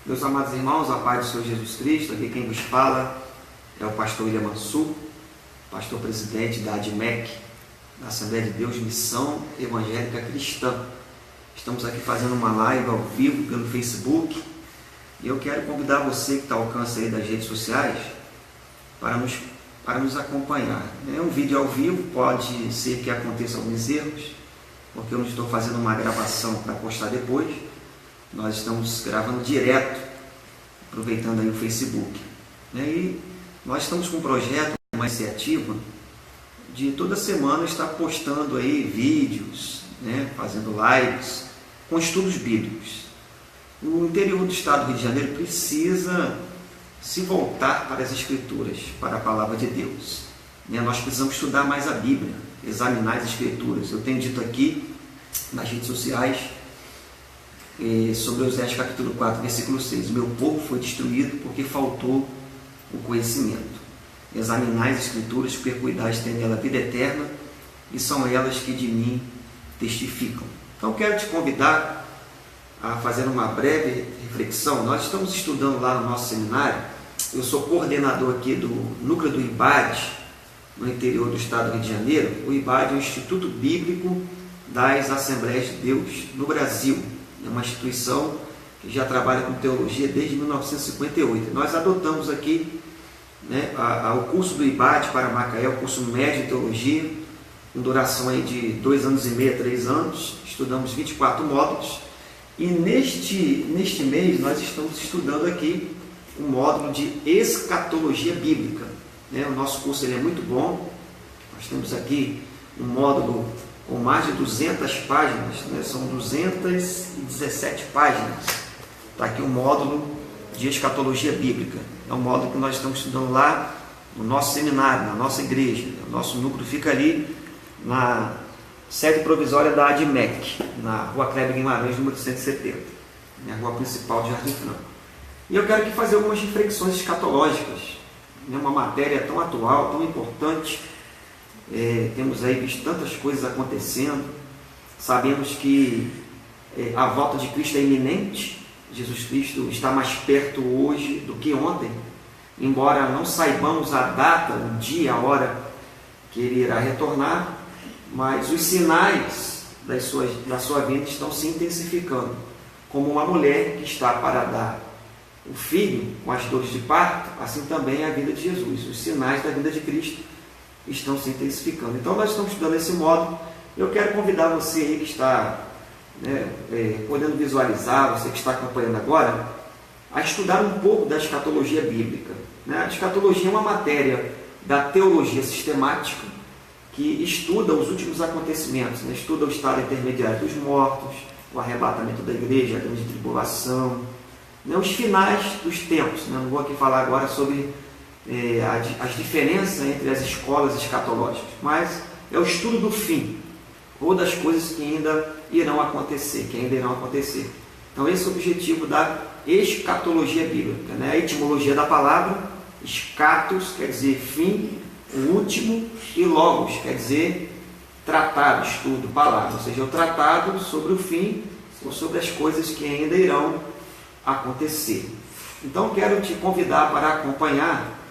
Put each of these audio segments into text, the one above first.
Meus amados irmãos, a paz do Senhor Jesus Cristo, aqui quem vos fala é o pastor William Mansur, pastor presidente da ADMEC, da Assembleia de Deus Missão Evangélica Cristã. Estamos aqui fazendo uma live ao vivo pelo Facebook e eu quero convidar você que está ao alcance aí das redes sociais para nos acompanhar. É um vídeo ao vivo, pode ser que aconteça alguns erros, porque eu não estou fazendo uma gravação para postar depois. Nós estamos gravando direto, aproveitando aí o Facebook. E nós estamos com um projeto, uma iniciativa, de toda semana estar postando aí vídeos, fazendo lives com estudos bíblicos. O interior do estado do Rio de Janeiro precisa se voltar para as Escrituras, para a Palavra de Deus. Nós precisamos estudar mais a Bíblia, examinar as Escrituras. Eu tenho dito aqui nas redes sociais sobre Oséias capítulo 4, versículo 6. Meu povo foi destruído porque faltou o conhecimento. Examinai as Escrituras, porque cuidais tem nela a vida eterna, e são elas que de mim testificam. Então quero te convidar a fazer uma breve reflexão. Nós estamos estudando lá no nosso seminário. Eu sou coordenador aqui do núcleo do IBAD, no interior do estado do Rio de Janeiro. O IBAD é o Instituto Bíblico das Assembleias de Deus no Brasil. É uma instituição que já trabalha com teologia desde 1958. Nós adotamos aqui o curso do IBAD para Macaé, o curso médio de teologia, com duração aí de 2 anos e meio a 3 anos. Estudamos 24 módulos. E neste mês nós estamos estudando aqui um módulo de escatologia bíblica. O nosso curso ele é muito bom. Nós temos aqui um módulo com mais de 200 páginas, são 217 páginas. Está aqui um módulo de escatologia bíblica. É um módulo que nós estamos estudando lá no nosso seminário, na nossa igreja. O nosso núcleo fica ali na sede provisória da ADMEC, na Rua Kleber Guimarães, número 170, a rua principal de Jardim Franco. E eu quero aqui fazer algumas reflexões escatológicas, uma matéria tão atual, tão importante. Temos aí visto tantas coisas acontecendo, sabemos que a volta de Cristo é iminente. Jesus Cristo está mais perto hoje do que ontem, embora não saibamos a data, o dia, a hora que Ele irá retornar, mas os sinais da sua vinda estão se intensificando, como uma mulher que está para dar o filho com as dores de parto, assim também é a vida de Jesus. Os sinais da vinda de Cristo estão se intensificando. Então nós estamos estudando esse módulo. Eu quero convidar você aí que está podendo visualizar, você que está acompanhando agora, a estudar um pouco da escatologia bíblica. A escatologia é uma matéria da teologia sistemática que estuda os últimos acontecimentos, estuda o estado intermediário dos mortos, o arrebatamento da igreja, a grande tribulação, os finais dos tempos. Não vou aqui falar agora sobre as diferenças entre as escolas escatológicas, mas é o estudo do fim, ou das coisas que ainda irão acontecer, Então esse é o objetivo da escatologia bíblica. A etimologia da palavra, escatos quer dizer fim, o último, e logos quer dizer tratado, estudo, palavra, ou seja, o tratado sobre o fim ou sobre as coisas que ainda irão acontecer. Então quero te convidar para acompanhar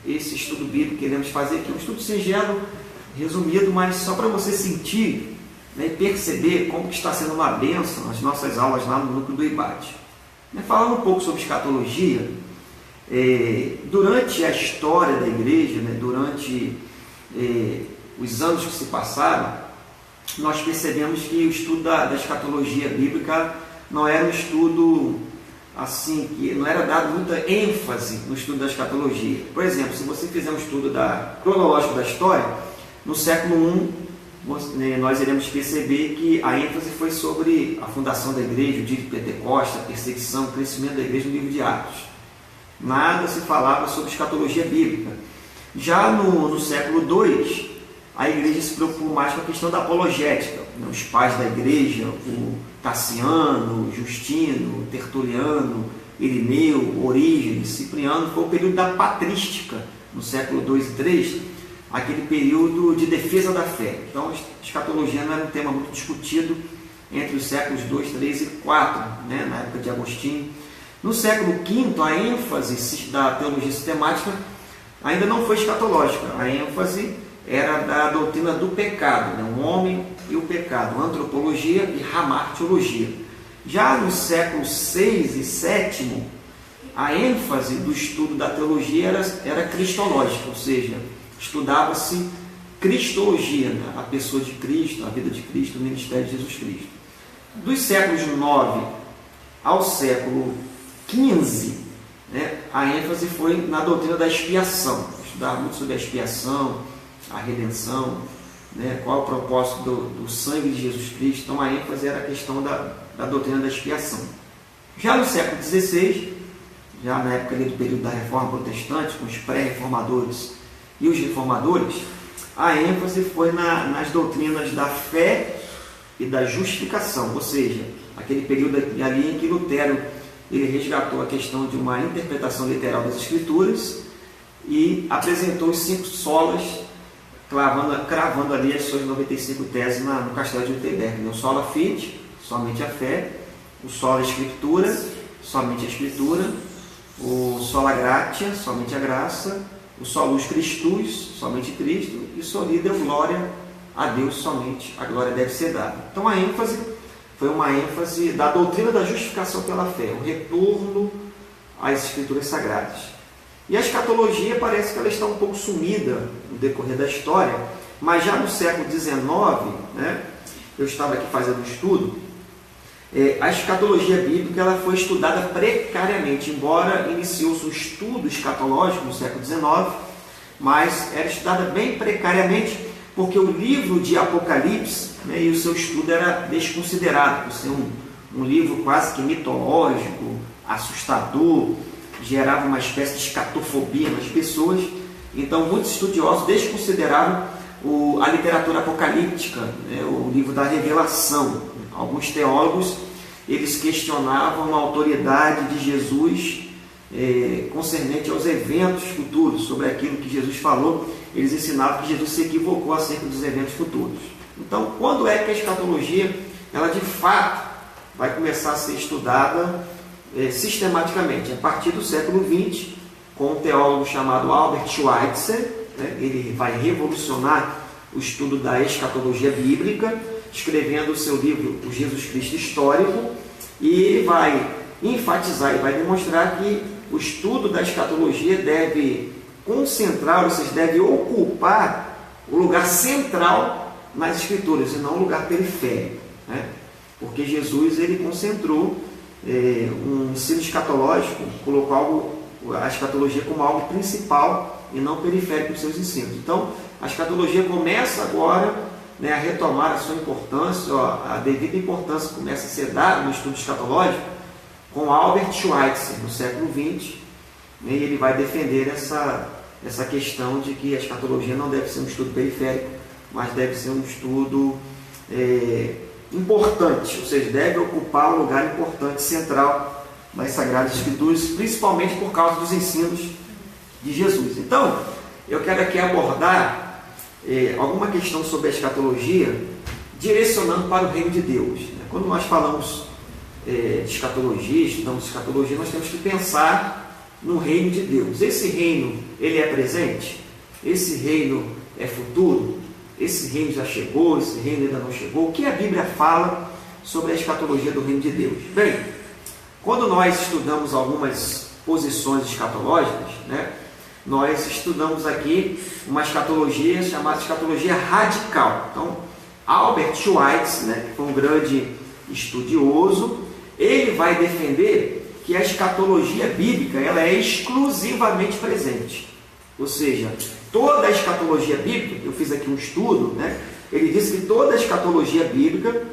esse estudo bíblico que iremos fazer aqui, um estudo singelo, resumido, mas só para você sentir e perceber como que está sendo uma bênção as nossas aulas lá no núcleo do IBAD. Falando um pouco sobre escatologia, durante a história da igreja, durante os anos que se passaram, nós percebemos que o estudo da escatologia bíblica não era um estudo assim, que não era dado muita ênfase no estudo da escatologia. Por exemplo, se você fizer um estudo cronológico da história, no século I, nós iremos perceber que a ênfase foi sobre a fundação da igreja, o dia de Pentecostes, a perseguição, o crescimento da igreja no livro de Atos. Nada se falava sobre escatologia bíblica. Já no século II, a igreja se preocupou mais com a questão da apologética. Os pais da igreja, o Tassiano, Justino, Tertuliano, Irineu, Orígenes, Cipriano, foi o período da patrística, no século II e III, aquele período de defesa da fé. Então, a escatologia não era um tema muito discutido entre os séculos II, III e IV, na época de Agostinho. No século V, a ênfase da teologia sistemática ainda não foi escatológica. A ênfase era da doutrina do pecado, né? O homem e o pecado, antropologia e hamartiologia. Já nos séculos VI e VII, a ênfase do estudo da teologia era cristológica, ou seja, estudava-se cristologia, né? A pessoa de Cristo, a vida de Cristo, o ministério de Jesus Cristo. Dos séculos IX ao século XV, né, a ênfase foi na doutrina da expiação. Estudava muito sobre a expiação, a redenção, né, qual é o propósito do sangue de Jesus Cristo. Então a ênfase era a questão da doutrina da expiação. Já no século XVI, já na época ali do período da Reforma Protestante, com os pré-reformadores e os reformadores, a ênfase foi nas doutrinas da fé e da justificação, ou seja, aquele período ali em que Lutero ele resgatou a questão de uma interpretação literal das Escrituras e apresentou os 5 solas, cravando ali as suas 95 teses no castelo de Wittenberg. O sola fide, somente a fé; o sola Scriptura, somente a Escritura; o sola gratia, somente a graça; o solus Christus, somente Cristo; e soli deo glória, a Deus somente a glória deve ser dada. Então a ênfase foi uma ênfase da doutrina da justificação pela fé, o retorno às Escrituras Sagradas. E a escatologia parece que ela está um pouco sumida no decorrer da história, mas já no século XIX, né, eu estava aqui fazendo um estudo, a escatologia bíblica ela foi estudada precariamente, embora iniciou-se o estudo escatológico no século XIX, mas era estudada bem precariamente, porque o livro de Apocalipse, né, e o seu estudo era desconsiderado, por ser um livro quase que mitológico, assustador, gerava uma espécie de escatofobia nas pessoas. Então muitos estudiosos desconsideraram a literatura apocalíptica, né, o livro da revelação. Alguns teólogos eles questionavam a autoridade de Jesus concernente aos eventos futuros, sobre aquilo que Jesus falou. Eles ensinavam que Jesus se equivocou acerca dos eventos futuros. Então, quando é que a escatologia, ela de fato vai começar a ser estudada sistematicamente? A partir do século XX, com um teólogo chamado Albert Schweitzer, né? Ele vai revolucionar o estudo da escatologia bíblica, escrevendo o seu livro O Jesus Cristo Histórico, e ele vai enfatizar e vai demonstrar que o estudo da escatologia deve concentrar, ou seja, deve ocupar o lugar central nas Escrituras e não o lugar periférico, né? Porque Jesus ele concentrou um ensino escatológico, colocou a escatologia como algo principal e não periférico dos seus ensinos. Então, a escatologia começa agora, né, a retomar a sua importância, a devida importância começa a ser dada no estudo escatológico com Albert Schweitzer, no século XX, né, e ele vai defender essa questão de que a escatologia não deve ser um estudo periférico, mas deve ser um estudo importante, ou seja, deve ocupar um lugar importante, central nas Sagradas Escrituras, principalmente por causa dos ensinos de Jesus. Então, eu quero aqui abordar alguma questão sobre a escatologia, direcionando para o reino de Deus. Quando nós falamos de escatologia, estudamos escatologia, nós temos que pensar no reino de Deus. Esse reino, ele é presente? Esse reino é futuro? Esse reino já chegou? Esse reino ainda não chegou? O que a Bíblia fala sobre a escatologia do reino de Deus? Bem, quando nós estudamos algumas posições escatológicas, né, nós estudamos aqui uma escatologia chamada escatologia radical. Então, Albert Schweitzer, né, que foi um grande estudioso, ele vai defender que a escatologia bíblica ela é exclusivamente presente. Ou seja, toda a escatologia bíblica, eu fiz aqui um estudo, né, ele disse que toda a escatologia bíblica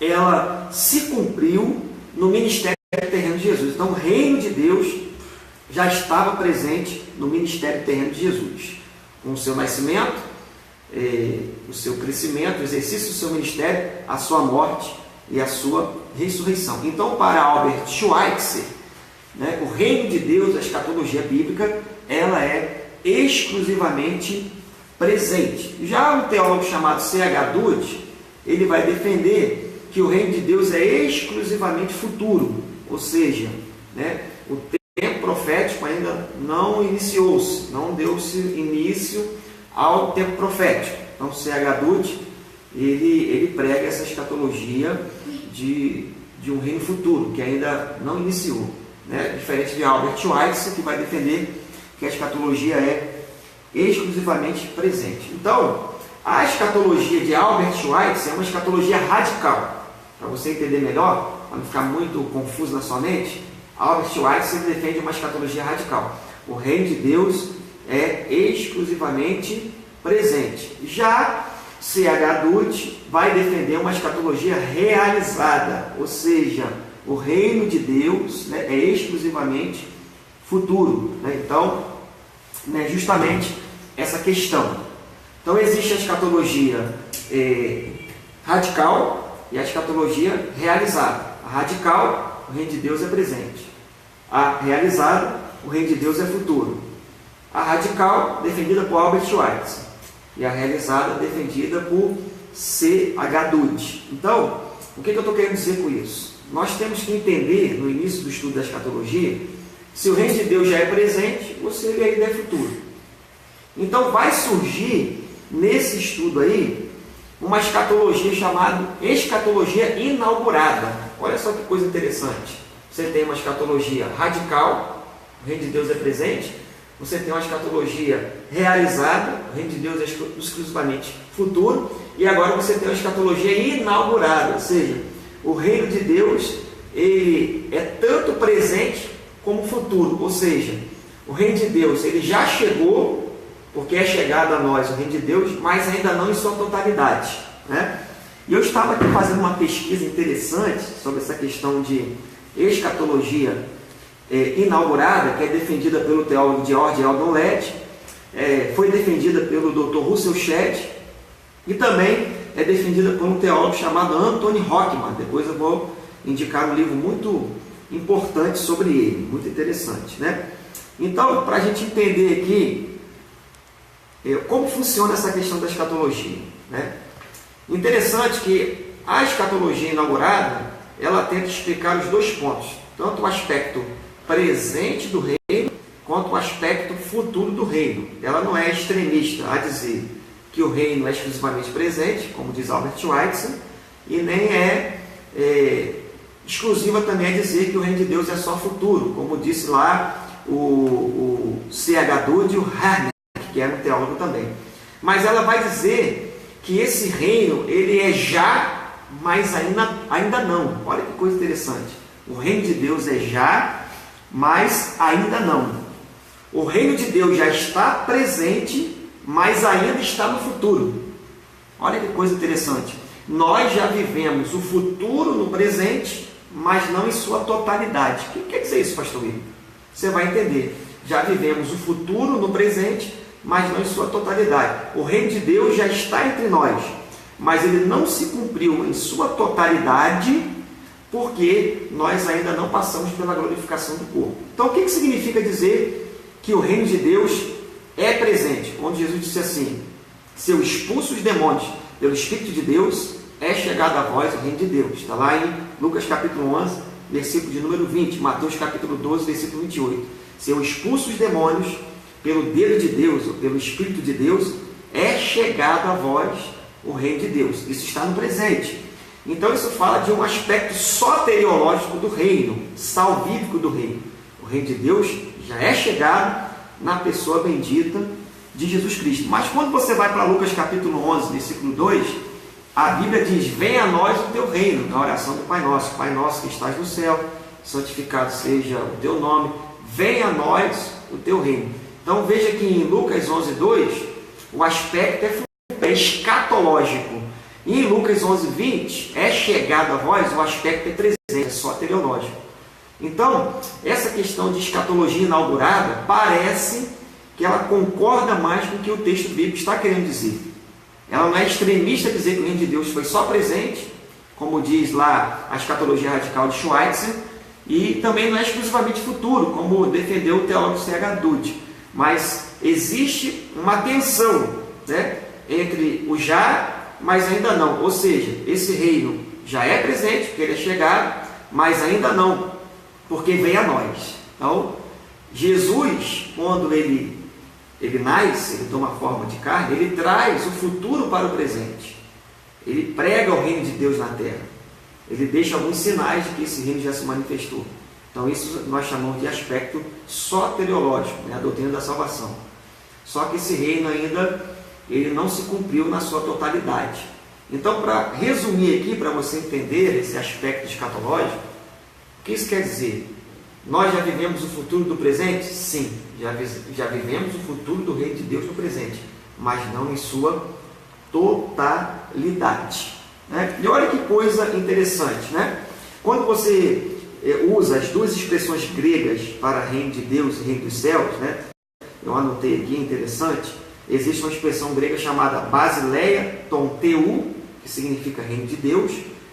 ela se cumpriu no ministério terreno de Jesus. Então, o reino de Deus já estava presente no ministério terreno de Jesus, com o seu nascimento, o seu crescimento, o exercício do seu ministério, a sua morte e a sua ressurreição. Então, para Albert Schweitzer, né, o reino de Deus, a escatologia bíblica, ela é exclusivamente presente. Já um teólogo chamado C.H. Dodd, ele vai defender que o reino de Deus é exclusivamente futuro, ou seja, né? O tempo profético ainda não iniciou-se, não deu-se início ao tempo profético. Então, C.H. Dutch, ele prega essa escatologia de um reino futuro, que ainda não iniciou, né? Diferente de Albert Schweitzer, que vai defender que a escatologia é exclusivamente presente. Então, a escatologia de Albert Schweitzer é uma escatologia radical. Para você entender melhor, para não ficar muito confuso na sua mente, Albert Schweitzer defende uma escatologia radical. O reino de Deus é exclusivamente presente. Já C.H. Dutch vai defender uma escatologia realizada, ou seja, o reino de Deus, né, é exclusivamente futuro, né? Então, né, justamente essa questão. Então, existe a escatologia radical e a escatologia realizada. A radical, o reino de Deus é presente. A realizada, o reino de Deus é futuro. A radical, defendida por Albert Schweitzer. E a realizada, defendida por C.H. Dutch. Então, o que eu estou querendo dizer com isso? Nós temos que entender, no início do estudo da escatologia, se o reino de Deus já é presente ou se ele ainda é futuro. Então, vai surgir, nesse estudo aí, uma escatologia chamada escatologia inaugurada. Olha só que coisa interessante. Você tem uma escatologia radical, o reino de Deus é presente. Você tem uma escatologia realizada, o reino de Deus é exclusivamente futuro. E agora você tem uma escatologia inaugurada, ou seja, o reino de Deus ele é tanto presente como futuro. Ou seja, o reino de Deus ele já chegou, porque é chegado a nós o reino de Deus, mas ainda não em sua totalidade, né? E eu estava aqui fazendo uma pesquisa interessante sobre essa questão de escatologia inaugurada, que é defendida pelo teólogo George Eldon Ladd, foi defendida pelo Dr. Russell Shedd e também é defendida por um teólogo chamado Anthony Hockman. Depois eu vou indicar um livro muito importante sobre ele, muito interessante, né? Então, para a gente entender aqui como funciona essa questão da escatologia, né? Interessante que a escatologia inaugurada, ela tenta explicar os dois pontos, tanto o aspecto presente do reino, quanto o aspecto futuro do reino. Ela não é extremista a dizer que o reino é exclusivamente presente, como diz Albert Schweitzer, e nem é exclusiva também a dizer que o reino de Deus é só futuro, como disse lá o C.H. Dutch e o Harnack, que era um teólogo também. Mas ela vai dizer que esse reino, ele é já, mas ainda não. Olha que coisa interessante. O reino de Deus é já, mas ainda não. O reino de Deus já está presente, mas ainda está no futuro. Olha que coisa interessante. Nós já vivemos o futuro no presente, mas não em sua totalidade. O que quer dizer isso, pastor Will? Você vai entender. Já vivemos o futuro no presente, mas não em sua totalidade. O reino de Deus já está entre nós, mas ele não se cumpriu em sua totalidade, porque nós ainda não passamos pela glorificação do corpo. Então, o que significa dizer que o reino de Deus é presente? Onde Jesus disse assim: se eu expulso os demônios pelo Espírito de Deus, é chegado a vós o reino de Deus. Está lá em Lucas capítulo 11, versículo de número 20, Mateus capítulo 12, versículo 28. Se eu expulso os demônios pelo dedo de Deus, ou pelo Espírito de Deus, é chegado a vós o reino de Deus. Isso está no presente. Então isso fala de um aspecto soteriológico do reino, salvífico do reino. O reino de Deus já é chegado na pessoa bendita de Jesus Cristo. Mas quando você vai para Lucas capítulo 11, versículo 2, a Bíblia diz: venha a nós o teu reino, na oração do Pai Nosso. Pai nosso que estás no céu, santificado seja o teu nome, venha a nós o teu reino. Então veja que em Lucas 11, 2, o aspecto é escatológico. E em Lucas 11, 20, é chegado a vós, o aspecto é presente, é soteriológico. Então, essa questão de escatologia inaugurada, parece que ela concorda mais com o que o texto bíblico está querendo dizer. Ela não é extremista dizer que o reino de Deus foi só presente, como diz lá a escatologia radical de Schweitzer, e também não é exclusivamente futuro, como defendeu o teólogo C.H. Dutch. Mas existe uma tensão, né, entre o já, mas ainda não. Ou seja, esse reino já é presente, porque ele é chegado, mas ainda não porque vem a nós. Então, Jesus, quando ele nasce, ele toma forma de carne, ele traz o futuro para o presente. Ele prega o reino de Deus na terra. Ele deixa alguns sinais de que esse reino já se manifestou. Então, isso nós chamamos de aspecto soteriológico, a doutrina da salvação. Só que esse reino ainda ele não se cumpriu na sua totalidade. Então, para resumir aqui, para você entender esse aspecto escatológico, o que isso quer dizer? Nós já vivemos o futuro do presente? Sim, já vivemos o futuro do reino de Deus no presente, mas não em sua totalidade. E olha que coisa interessante, quando você usa as duas expressões gregas para reino de Deus e reino dos céus, eu anotei aqui, é interessante, existe uma expressão grega chamada basileia ton theou, que significa reino de Deus,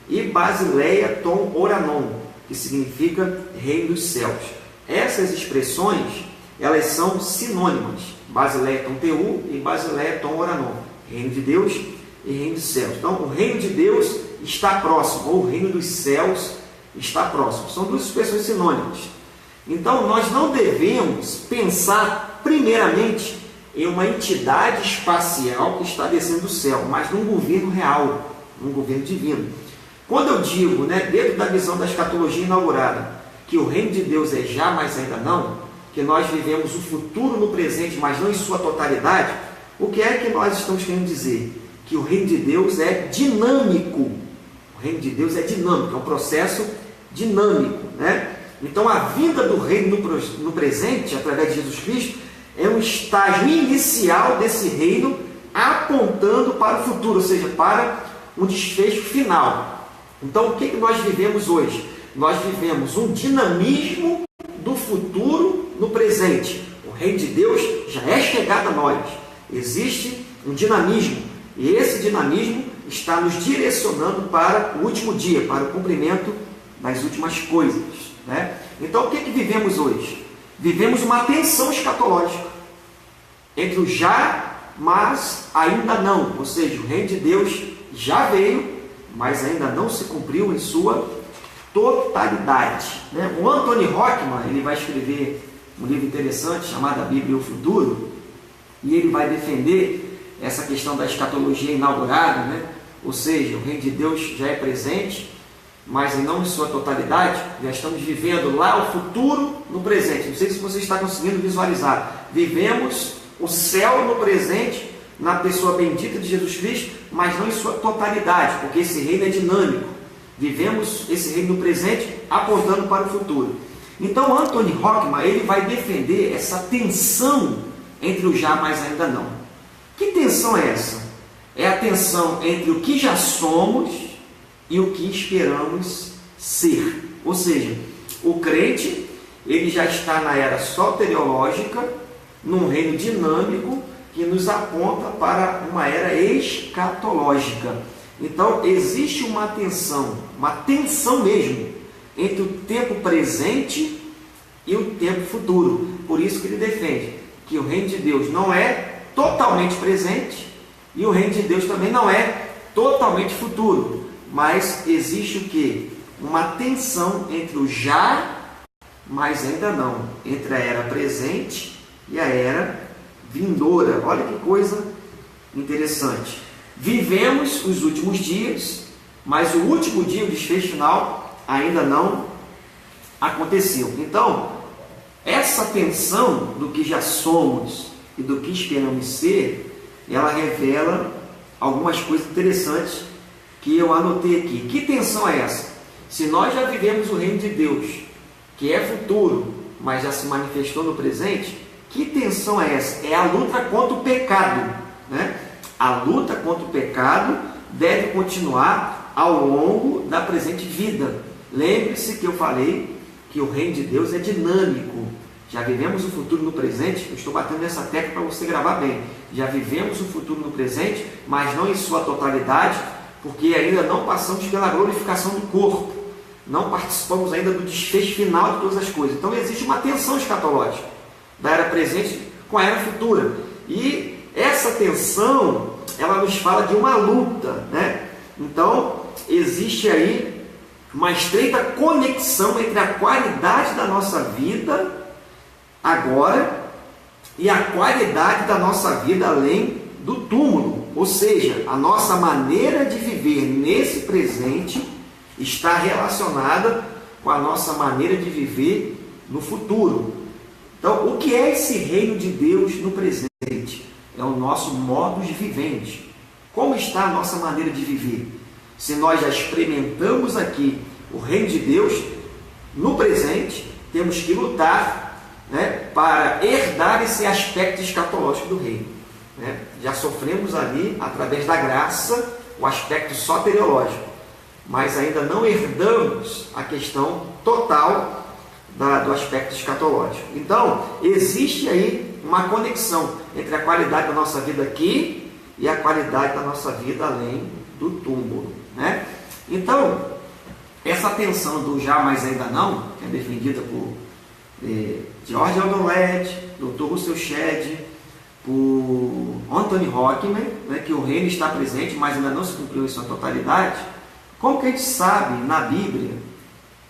e basileia ton oranon, que significa reino dos céus. Essas expressões, elas são sinônimas, basileia ton theou e basileia ton oranon, reino de Deus e reino dos céus. Então, o reino de Deus está próximo, ou o reino dos céus está próximo. São duas expressões sinônimas. Então, nós não devemos pensar, primeiramente, em uma entidade espacial que está descendo do céu, mas num governo real, num governo divino. Quando eu digo, dentro da visão da escatologia inaugurada, que o reino de Deus é já, mas ainda não, que nós vivemos o futuro no presente, mas não em sua totalidade, o que é que nós estamos querendo dizer? Que o reino de Deus é dinâmico. O reino de Deus é dinâmico, é um processo dinâmico. Então, a vinda do reino no presente, através de Jesus Cristo, é um estágio inicial desse reino, apontando para o futuro, ou seja, para um desfecho final. Então, o que nós vivemos hoje? Nós vivemos um dinamismo do futuro no presente. O reino de Deus já é chegado a nós. Existe um dinamismo, e esse dinamismo está nos direcionando para o último dia, para o cumprimento das últimas coisas. Então, o que vivemos hoje? Vivemos uma tensão escatológica entre o já, mas ainda não. Ou seja, o reino de Deus já veio, mas ainda não se cumpriu em sua totalidade. O Anthony Rockman, ele vai escrever um livro interessante chamado A Bíblia e o Futuro, e ele vai defender essa questão da escatologia inaugurada, ou seja, o reino de Deus já é presente, mas não em sua totalidade. Já estamos vivendo lá o futuro no presente. Não sei se você está conseguindo visualizar. Vivemos o céu no presente, na pessoa bendita de Jesus Cristo, mas não em sua totalidade, porque esse reino é dinâmico. Vivemos esse reino no presente, apontando para o futuro. Então, Anthony Rockman, ele vai defender essa tensão entre o já, mas ainda não. Que tensão é essa? É a tensão entre o que já somos e o que esperamos ser. Ou seja, o crente, ele já está na era soteriológica, num reino dinâmico que nos aponta para uma era escatológica. Então, existe uma tensão mesmo, entre o tempo presente e o tempo futuro. Por isso que ele defende que o reino de Deus não é totalmente presente e o reino de Deus também não é totalmente futuro. Mas existe o quê? Uma tensão entre o já, mas ainda não, entre a era presente e a era vindoura. Olha que coisa interessante. Vivemos os últimos dias, mas o último dia, o desfecho final, ainda não aconteceu. Então, essa tensão do que já somos e do que esperamos ser, ela revela algumas coisas interessantes que eu anotei aqui. Que tensão é essa? Se nós já vivemos o reino de Deus, que é futuro, mas já se manifestou no presente, que tensão é essa? É a luta contra o pecado. A luta contra o pecado deve continuar ao longo da presente vida. Lembre-se que eu falei que o reino de Deus é dinâmico. Já vivemos o futuro no presente. Eu estou batendo nessa tecla para você gravar bem. Já vivemos o futuro no presente, mas não em sua totalidade, porque ainda não passamos pela glorificação do corpo. Não participamos ainda do desfecho final de todas as coisas. Então existe uma tensão escatológica da era presente com a era futura. E essa tensão, ela nos fala de uma luta. Então existe aí uma estreita conexão entre a qualidade da nossa vida agora e a qualidade da nossa vida além do túmulo. Ou seja, a nossa maneira de viver nesse presente está relacionada com a nossa maneira de viver no futuro. Então, o que é esse reino de Deus no presente? É o nosso modus vivendi. Como está a nossa maneira de viver? Se nós já experimentamos aqui o reino de Deus, no presente, temos que lutar, né, para herdar esse aspecto escatológico do reino. Né? Já sofremos ali, através da graça, o aspecto soteriológico, mas ainda não herdamos a questão total do aspecto escatológico. Então, existe aí uma conexão entre a qualidade da nossa vida aqui e a qualidade da nossa vida além do túmulo. Né? Então, essa tensão do já, mas ainda não, que é defendida por George Eldon Ladd, Dr. Russell Shedd, por Anthony Rockman, né, que o reino está presente, mas ainda não se cumpriu em sua totalidade. Como que a gente sabe na Bíblia,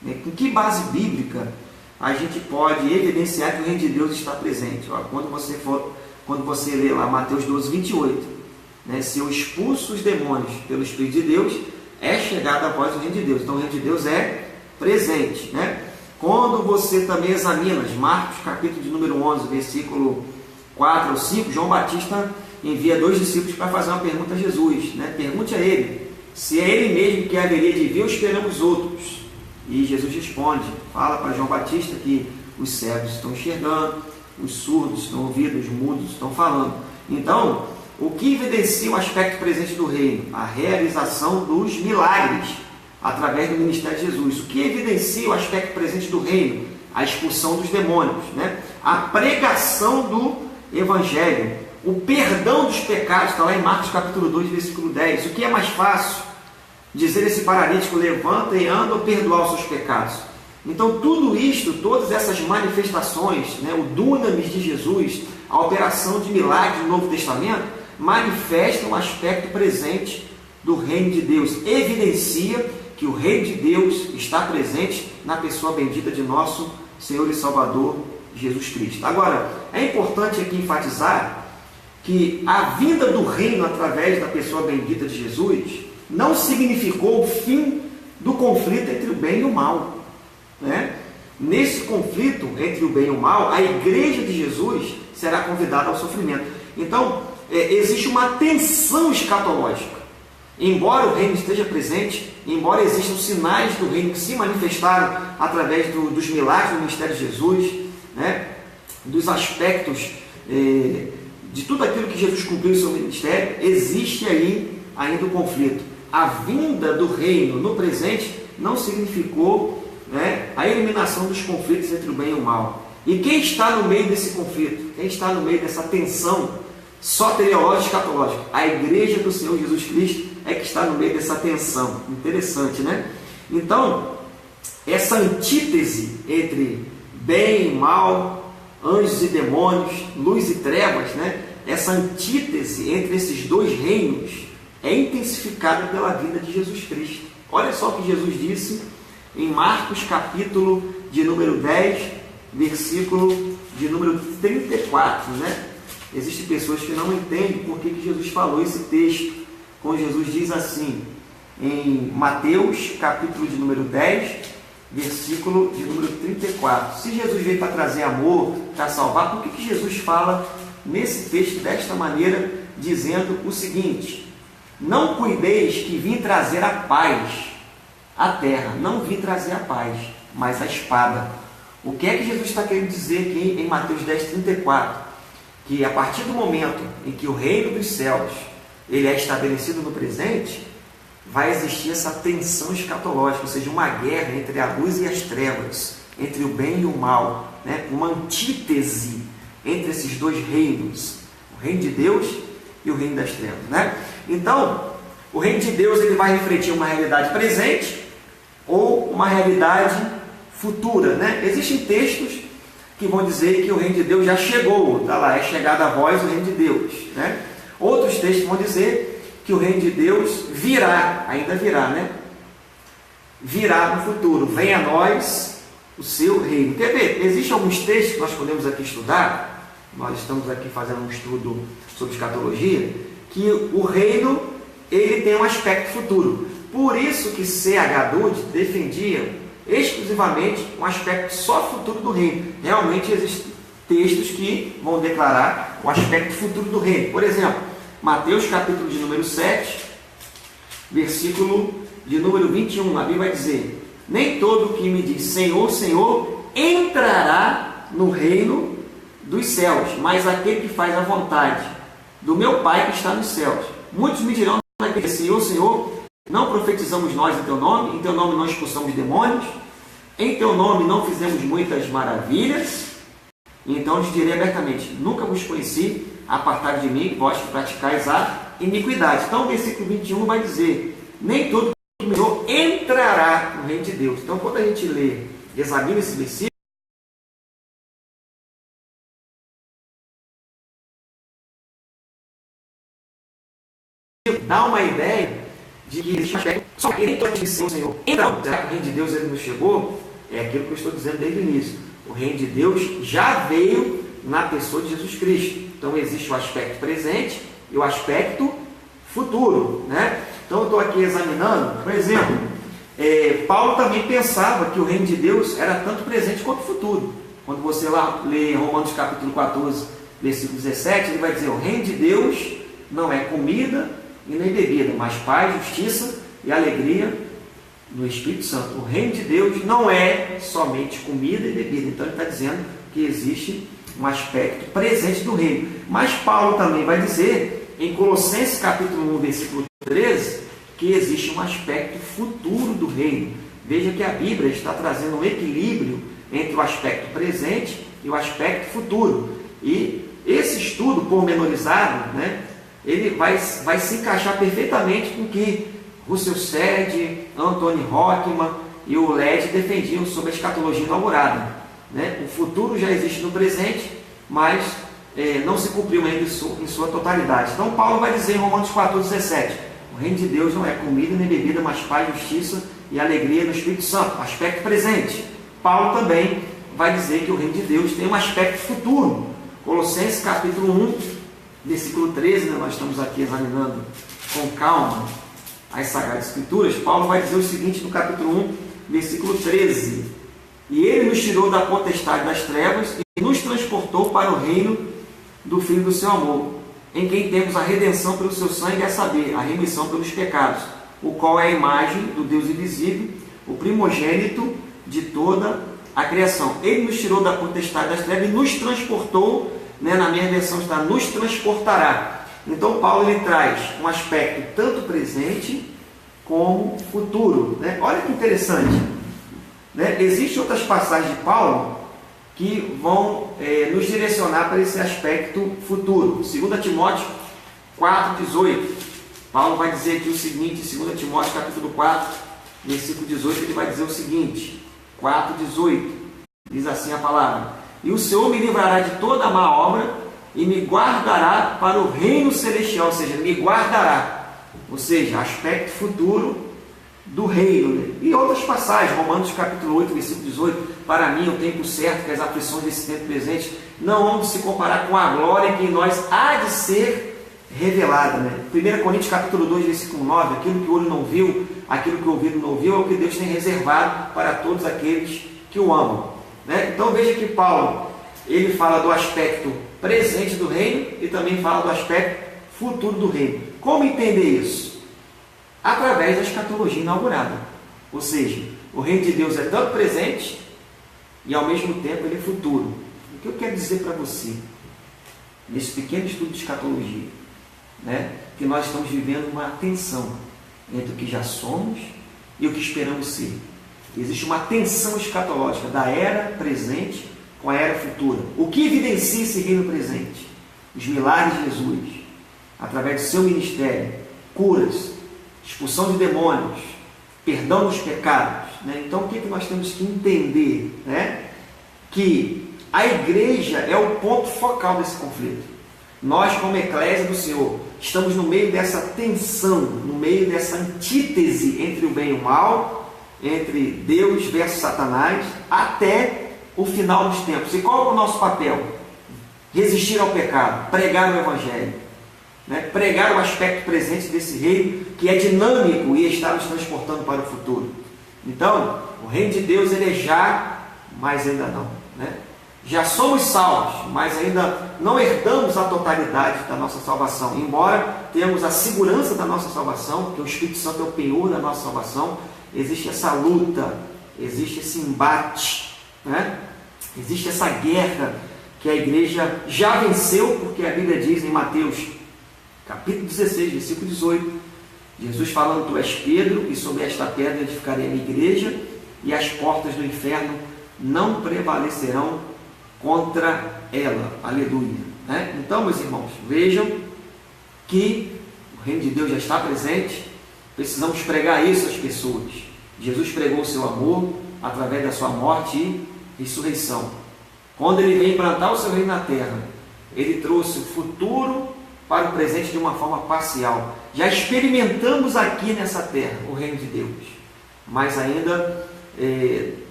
né, com que base bíblica a gente pode evidenciar que o reino de Deus está presente? Ó, quando você lê lá Mateus 12, 28, né, se eu expulso os demônios pelo Espírito de Deus, é chegada a vós o reino de Deus. Então o reino de Deus é presente. Né? Quando você também examina Marcos, capítulo de número 11, versículo 4 ou 5, João Batista envia 2 discípulos para fazer uma pergunta a Jesus. Né? Pergunte a ele se é ele mesmo que haveria de vir ou esperamos outros. E Jesus responde, fala para João Batista que os cegos estão enxergando, os surdos estão ouvindo, os mudos estão falando. Então, o que evidencia o aspecto presente do reino? A realização dos milagres através do ministério de Jesus. O que evidencia o aspecto presente do reino? A expulsão dos demônios, né? A pregação do evangelho, o perdão dos pecados, está lá em Marcos capítulo 2, versículo 10. O que é mais fácil? Dizer esse paralítico, levanta e anda, ou perdoar os seus pecados? Então tudo isto, todas essas manifestações, né, o dunamis de Jesus, a operação de milagres do Novo Testamento, manifestam o aspecto presente do reino de Deus, evidencia que o reino de Deus está presente na pessoa bendita de nosso Senhor e Salvador Jesus Cristo. Agora, é importante aqui enfatizar que a vinda do reino através da pessoa bendita de Jesus não significou o fim do conflito entre o bem e o mal. Né? Nesse conflito entre o bem e o mal, a igreja de Jesus será convidada ao sofrimento. Então, existe uma tensão escatológica. Embora o reino esteja presente, embora existam sinais do reino que se manifestaram através dos milagres do ministério de Jesus, né? Dos aspectos de tudo aquilo que Jesus cumpriu em seu ministério, existe aí ainda o conflito. A vinda do reino no presente não significou, né, a eliminação dos conflitos entre o bem e o mal. E quem está no meio desse conflito? Quem está no meio dessa tensão soteriológica e escatológica? A igreja do Senhor Jesus Cristo é que está no meio dessa tensão. Interessante, né? Então, essa antítese entre bem e mal, anjos e demônios, luz e trevas, né? Essa antítese entre esses dois reinos é intensificada pela vida de Jesus Cristo. Olha só o que Jesus disse em Marcos capítulo de número 10, versículo de número 34, né? Existem pessoas que não entendem por que Jesus falou esse texto, quando Jesus diz assim, em Mateus capítulo de número 10, versículo de número 34. Se Jesus veio para trazer amor, para salvar, por que Jesus fala nesse texto desta maneira, dizendo o seguinte: não cuideis que vim trazer a paz à terra. Não vim trazer a paz, mas a espada. O que é que Jesus está querendo dizer aqui em Mateus 10, 34? Que a partir do momento em que o reino dos céus ele é estabelecido no presente, vai existir essa tensão escatológica, ou seja, uma guerra entre a luz e as trevas, entre o bem e o mal, né? Uma antítese entre esses dois reinos, o reino de Deus e o reino das trevas, né? Então, o reino de Deus ele vai refletir uma realidade presente ou uma realidade futura, né? Existem textos que vão dizer que o reino de Deus já chegou, tá lá, é chegado a vós o reino de Deus, né? Outros textos vão dizer que o reino de Deus virá, ainda virá, né? virá no futuro. Venha a nós o seu reino. Quer ver? Existem alguns textos que nós podemos aqui estudar. Nós estamos aqui fazendo um estudo sobre escatologia, que o reino ele tem um aspecto futuro. Por isso que C.H. Dulles defendia exclusivamente um aspecto só futuro do reino. Realmente existem textos que vão declarar o aspecto futuro do reino. Por exemplo, Mateus capítulo de número 7, versículo de número 21, a Bíblia vai dizer: nem todo que me diz Senhor, Senhor, entrará no reino dos céus, mas aquele que faz a vontade do meu Pai que está nos céus. Muitos me dirão naquele dia: Senhor, Senhor, não profetizamos nós em teu nome não expulsamos demônios, em teu nome não fizemos muitas maravilhas? Então lhes direi abertamente: nunca vos conheci, apartai de mim, vós que praticais a iniquidade. Então o versículo 21 vai dizer: nem todo que me ouve entrará no reino de Deus. Então quando a gente lê, examina esse versículo, dá uma ideia de que existe um aspecto só que nem todo que diz Senhor entra. Será que o reino de Deus ele não chegou? É aquilo que eu estou dizendo desde o início. O reino de Deus já veio na pessoa de Jesus Cristo. Então existe o aspecto presente e o aspecto futuro, né? Então eu estou aqui examinando, por exemplo, Paulo também pensava que o reino de Deus era tanto presente quanto futuro. Quando você lá lê Romanos capítulo 14, versículo 17, ele vai dizer: o reino de Deus não é comida e nem bebida, mas paz, justiça e alegria no Espírito Santo. O reino de Deus não é somente comida e bebida. Então ele está dizendo que existe um aspecto presente do reino. Mas Paulo também vai dizer, em Colossenses capítulo 1, versículo 13, que existe um aspecto futuro do reino. Veja que a Bíblia está trazendo um equilíbrio entre o aspecto presente e o aspecto futuro. E esse estudo pormenorizado, né, ele vai se encaixar perfeitamente com o que Russell Shedd, Anthony Rockman e o Led defendiam sobre a escatologia inaugurada, né? O futuro já existe no presente, mas não se cumpriu ainda em sua totalidade. Então Paulo vai dizer em Romanos 14:17: o reino de Deus não é comida nem bebida, mas paz, justiça e alegria no Espírito Santo. Aspecto presente. Paulo também vai dizer que o reino de Deus tem um aspecto futuro. Colossenses capítulo 1, versículo 13, né? Nós estamos aqui examinando com calma as Sagradas Escrituras. Paulo vai dizer o seguinte no capítulo 1, versículo 13: e ele nos tirou da potestade das trevas e nos transportou para o reino do Filho do seu amor, em quem temos a redenção pelo seu sangue, a saber, a remissão pelos pecados, o qual é a imagem do Deus invisível, o primogênito de toda a criação. Ele nos tirou da potestade das trevas e nos transportou, né, na minha versão está, nos transportará. Então Paulo ele traz um aspecto tanto presente como futuro, né? Olha que interessante, né? Existem outras passagens de Paulo que vão nos direcionar para esse aspecto futuro. 2 Timóteo 4,18, Paulo vai dizer aqui o seguinte, 2 Timóteo capítulo 4, versículo 18, ele vai dizer o seguinte, 4,18, diz assim a palavra: e o Senhor me livrará de toda má obra e me guardará para o reino celestial, ou seja, me guardará, ou seja, aspecto futuro do reino, né? E outras passagens, Romanos capítulo 8, versículo 18: para mim o tempo certo, que as aflições desse tempo presente não hão de se comparar com a glória que em nós há de ser revelada, né? 1 Coríntios capítulo 2, versículo 9: aquilo que o olho não viu, aquilo que o ouvido não ouviu, é o que Deus tem reservado para todos aqueles que o amam, né? Então veja que Paulo ele fala do aspecto presente do reino e também fala do aspecto futuro do reino. Como entender isso? Através da escatologia inaugurada. Ou seja, o reino de Deus é tanto presente e ao mesmo tempo ele é futuro. O que eu quero dizer para você, nesse pequeno estudo de escatologia, né, que nós estamos vivendo uma tensão entre o que já somos e o que esperamos ser. Existe uma tensão escatológica da era presente com a era futura. O que evidencia esse reino presente? Os milagres de Jesus, através do seu ministério, curas, expulsão de demônios, perdão dos pecados, né? Então o que nós temos que entender, né? Que a igreja é o ponto focal desse conflito. Nós, como eclésia do Senhor, estamos no meio dessa tensão, no meio dessa antítese entre o bem e o mal, entre Deus versus Satanás até o final dos tempos. E qual é o nosso papel? Resistir ao pecado, pregar o Evangelho, né? Pregar o aspecto presente desse reino que é dinâmico e está nos transportando para o futuro. Então, o reino de Deus ele é já, mas ainda não, né? Já somos salvos, mas ainda não herdamos a totalidade da nossa salvação. Embora tenhamos a segurança da nossa salvação, que o Espírito Santo é o penhor da nossa salvação, existe essa luta, existe esse embate, né? Existe essa guerra que a igreja já venceu, porque a Bíblia diz em Mateus, capítulo 16, versículo 18, Jesus falando: tu és Pedro, e sobre esta pedra edificarei a minha igreja, e as portas do inferno não prevalecerão contra ela. Aleluia, né? Então, meus irmãos, vejam que o reino de Deus já está presente. Precisamos pregar isso às pessoas. Jesus pregou o seu amor através da sua morte e ressurreição. Quando ele veio implantar o seu reino na terra, ele trouxe o futuro para o presente de uma forma parcial. Já experimentamos aqui nessa terra o reino de Deus, mas ainda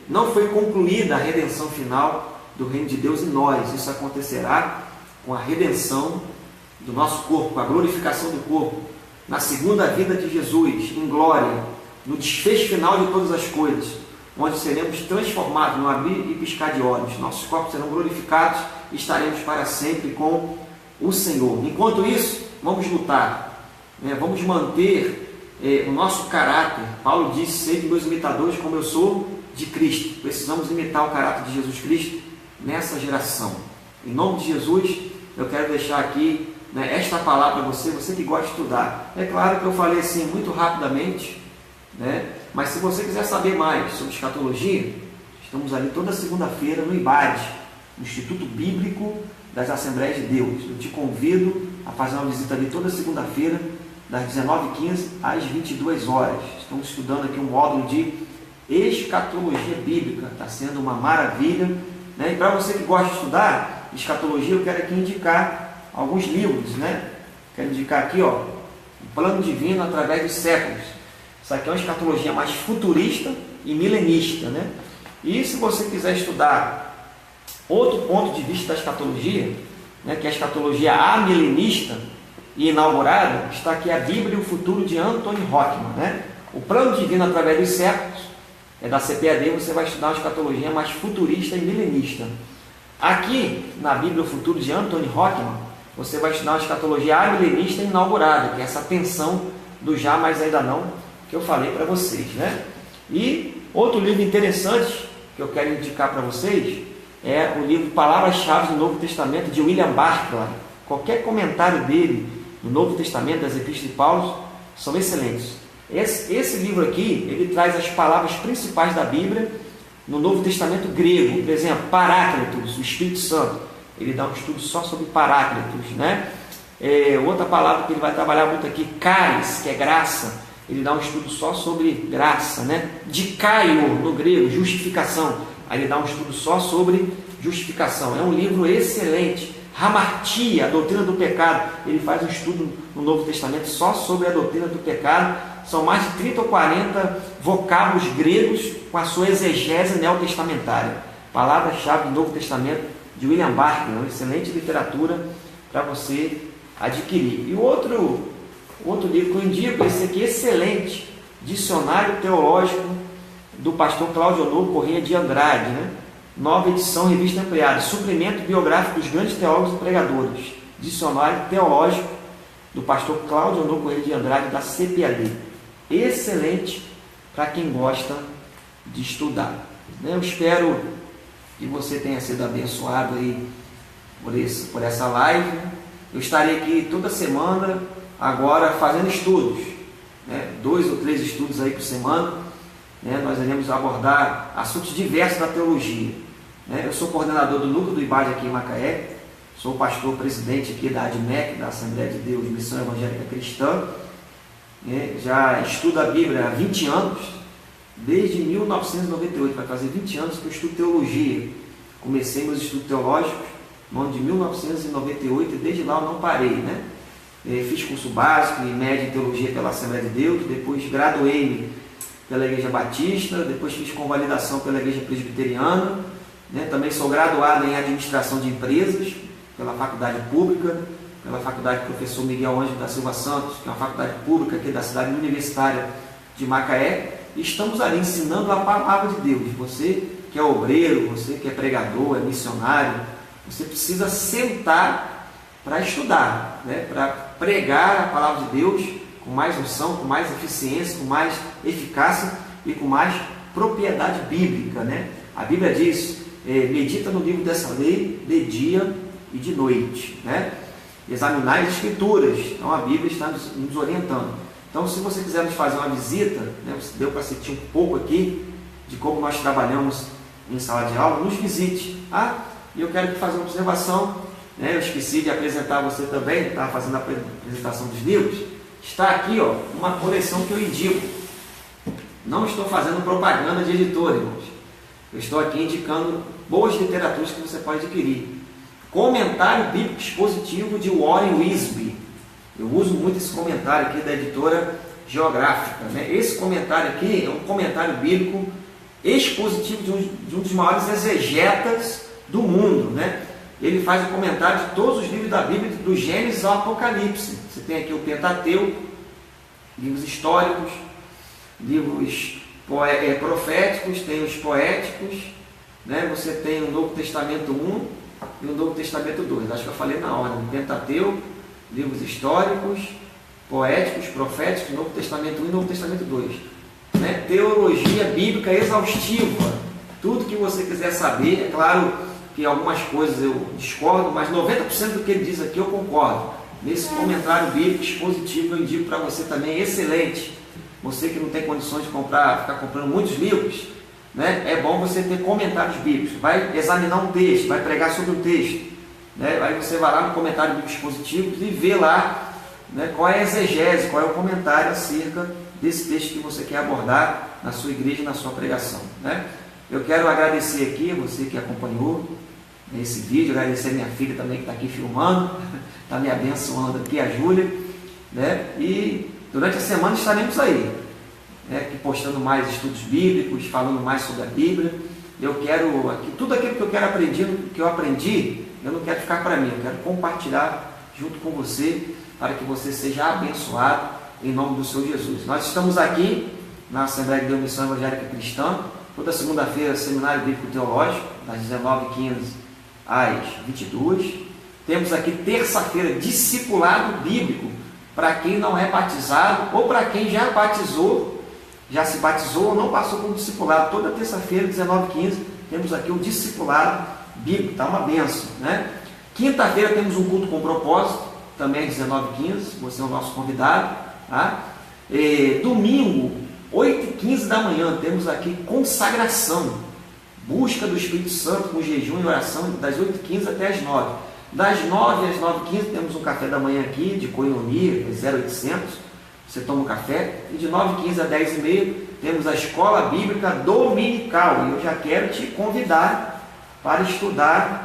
não foi concluída a redenção final do reino de Deus em nós. Isso acontecerá com a redenção do nosso corpo, com a glorificação do corpo, na segunda vida de Jesus, em glória, no desfecho final de todas as coisas, onde seremos transformados no abrir e piscar de olhos. Nossos corpos serão glorificados e estaremos para sempre com o Senhor. Enquanto isso, vamos lutar, né? Vamos manter o nosso caráter. Paulo disse: sede meus imitadores como eu sou de Cristo. Precisamos imitar o caráter de Jesus Cristo nessa geração. Em nome de Jesus, eu quero deixar aqui, né, esta palavra para você, você que gosta de estudar. É claro que eu falei assim muito rapidamente, né? Mas se você quiser saber mais sobre escatologia, estamos ali toda segunda-feira no IBAD, no Instituto Bíblico das Assembleias de Deus. Eu te convido a fazer uma visita ali toda segunda-feira, das 19h15 às 22 horas. Estamos estudando aqui um módulo de escatologia bíblica. Está sendo uma maravilha, né? E para você que gosta de estudar escatologia, eu quero aqui indicar alguns livros, né? Quero indicar aqui, ó, O Plano Divino através dos Séculos. Isso aqui é uma escatologia mais futurista e milenista, né? E se você quiser estudar outro ponto de vista da escatologia, né, que é a escatologia amilenista e inaugurada, está aqui a Bíblia e o Futuro de Anthony Hockman, né? O Plano Divino através dos Séculos é da CPAD. Você vai estudar uma escatologia mais futurista e milenista. Aqui na Bíblia o Futuro de Anthony Hockman, você vai estudar uma escatologia amilenista e inaugurada, que é essa tensão do já, mas ainda não, que eu falei para vocês, né? E outro livro interessante que eu quero indicar para vocês é o livro Palavras-Chave do Novo Testamento, de William Barclay. Qualquer comentário dele no Novo Testamento, das Epístolas de Paulo, são excelentes. Esse livro aqui, ele traz as palavras principais da Bíblia no Novo Testamento grego. Por exemplo, Paráclitos, o Espírito Santo. Ele dá um estudo só sobre Paráclitos, né? Outra palavra que ele vai trabalhar muito aqui, caris, que é graça. Ele dá um estudo só sobre graça, né? Dikaio, no grego, justificação. Aí ele dá um estudo só sobre justificação. É um livro excelente. Hamartia, a doutrina do pecado. Ele faz um estudo no Novo Testamento só sobre a doutrina do pecado. São mais de 30 ou 40 vocábulos gregos com a sua exegese neotestamentária. Palavra-chave do Novo Testamento, de William Barclay. Uma excelente literatura para você adquirir. E outro livro que eu indico, esse aqui, excelente, Dicionário Teológico do pastor Cláudio Honor Corrêa de Andrade, né? Nova edição, revista ampliada, suplemento biográfico dos grandes teólogos e pregadores. Dicionário Teológico do pastor Cláudio Honor Corrêa de Andrade, da CPAD. Excelente para quem gosta de estudar, né? Eu espero que você tenha sido abençoado aí por essa live. Eu estarei aqui toda semana agora fazendo estudos, né? 2 ou 3 estudos aí por semana, né? Nós iremos abordar assuntos diversos da teologia, né? Eu sou coordenador do núcleo do IBAD aqui em Macaé, sou pastor presidente aqui da ADMEC, da Assembleia de Deus Missão Evangélica Cristã, né? Já estudo a Bíblia há 20 anos, desde 1998, vai fazer 20 anos que eu estudo teologia. Comecei meus estudos teológicos no ano de 1998 e desde lá eu não parei, né? Fiz curso básico e médio em teologia pela Assembleia de Deus, depois graduei-me pela Igreja Batista, depois fiz convalidação pela Igreja Presbiteriana, né? Também sou graduado em Administração de Empresas pela Faculdade Pública, pela Faculdade Professor Miguel Ângelo da Silva Santos, que é uma faculdade pública aqui da cidade universitária de Macaé, e estamos ali ensinando a palavra de Deus. Você que é obreiro, você que é pregador, é missionário, você precisa sentar para estudar, né? Para pregar a palavra de Deus com mais unção, com mais eficiência, com mais eficácia e com mais propriedade bíblica, né? A Bíblia diz, medita no livro dessa lei de dia e de noite, né? Examinar as Escrituras. Então a Bíblia está nos orientando. Então, se você quiser nos fazer uma visita, né, deu para sentir um pouco aqui de como nós trabalhamos em sala de aula, nos visite. E eu quero fazer uma observação, né? Eu esqueci de apresentar você também, estava fazendo a apresentação dos livros. Está aqui, ó, uma coleção que eu indico. Não estou fazendo propaganda de editora, irmãos. Eu estou aqui indicando boas literaturas que você pode adquirir. Comentário Bíblico Expositivo de Warren Wiersbe. Eu uso muito esse comentário aqui da editora Geográfica, né? Esse comentário aqui é um comentário bíblico expositivo de um dos maiores exegetas do mundo, né? Ele faz o comentário de todos os livros da Bíblia, do Gênesis ao Apocalipse. Você tem aqui o Pentateuco, livros históricos, livros proféticos, tem os poéticos, né? Você tem o Novo Testamento 1 e o Novo Testamento 2. Acho que eu falei na ordem. Pentateuco, livros históricos, poéticos, proféticos, Novo Testamento 1 e Novo Testamento 2. Né? Teologia bíblica exaustiva. Tudo que você quiser saber. É claro que algumas coisas eu discordo, mas 90% do que ele diz aqui eu concordo. Nesse comentário bíblico expositivo eu indico para você também, excelente. Você que não tem condições de ficar comprando muitos livros, né? É bom você ter comentários bíblicos. Vai examinar um texto, vai pregar sobre um texto, né? Aí você vai lá no comentário bíblico expositivo e vê lá, né, qual é a exegese, qual é o comentário acerca desse texto que você quer abordar na sua igreja, na sua pregação, né? Eu quero agradecer aqui você que acompanhou esse vídeo, agradecer a minha filha também que está aqui filmando, está me abençoando aqui, a Júlia, né? E durante a semana estaremos aí, né, aqui postando mais estudos bíblicos, falando mais sobre a Bíblia. Eu quero aqui, tudo aquilo que eu aprendi, eu não quero ficar para mim, eu quero compartilhar junto com você, para que você seja abençoado em nome do Senhor Jesus. Nós estamos aqui na Assembleia de Deus Missão Evangélica Cristã, toda segunda-feira, Seminário Bíblico Teológico, das 19h15 às 22h. Temos aqui terça-feira, Discipulado Bíblico, para quem não é batizado, ou para quem já batizou, já se batizou ou não passou por um discipulado. Toda terça-feira, 19h15, temos aqui o Discipulado Bíblico, está uma benção, né? Quinta-feira temos um culto com propósito, também às 19h15, você é o nosso convidado, tá? Domingo, 8h15 da manhã, temos aqui consagração, busca do Espírito Santo com jejum e oração, das 8h15 até as 9h. Das 9h às 9h15 temos um café da manhã aqui, de coinonia, 0800, você toma um café, e de 9h15 a 10h30 temos a Escola Bíblica Dominical, e eu já quero te convidar para estudar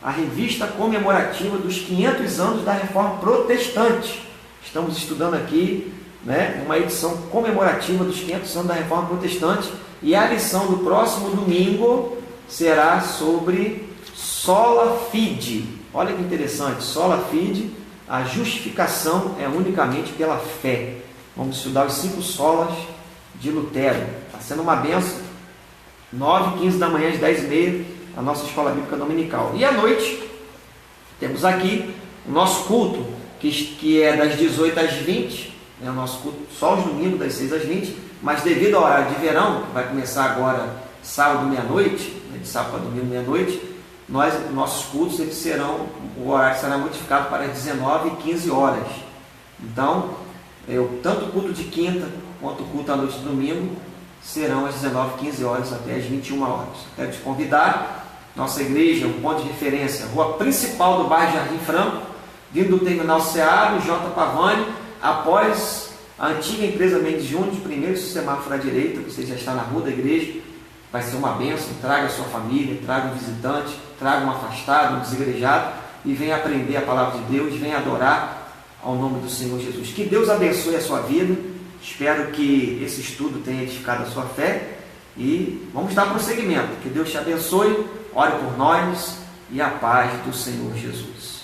a revista comemorativa dos 500 anos da Reforma Protestante. Estamos estudando aqui, né, uma edição comemorativa dos 500 anos da Reforma Protestante, e a lição do próximo domingo será sobre Sola Fide. Olha que interessante, Sola Fide, a justificação é unicamente pela fé. Vamos estudar os 5 solas de Lutero. Está sendo uma benção. 9h15 da manhã, às 10h30, a nossa Escola Bíblica Dominical. E à noite, temos aqui o nosso culto, que é das 18 às 20, né, o nosso culto só aos domingos, das 6 às 20, mas devido ao horário de verão, que vai começar agora sábado, meia-noite, né, de sábado para domingo, meia-noite, nossos cultos, o horário será modificado para 19h15. Então, tanto o culto de quinta quanto o culto à noite de domingo serão às 19h15 até às 21h. Quero te convidar, nossa igreja, um ponto de referência, rua principal do bairro Jardim Franco, vindo do terminal Seara, J. Pavani, após a antiga empresa Mendes Júnior, primeiro semáforo à direita, você já está na rua da igreja. Vai ser uma bênção, traga a sua família, traga um visitante, traga um afastado, um desigrejado, e venha aprender a palavra de Deus, venha adorar ao nome do Senhor Jesus. Que Deus abençoe a sua vida, Espero que esse estudo tenha edificado a sua fé e vamos dar prosseguimento. Que Deus te abençoe, ore por nós e a paz do Senhor Jesus.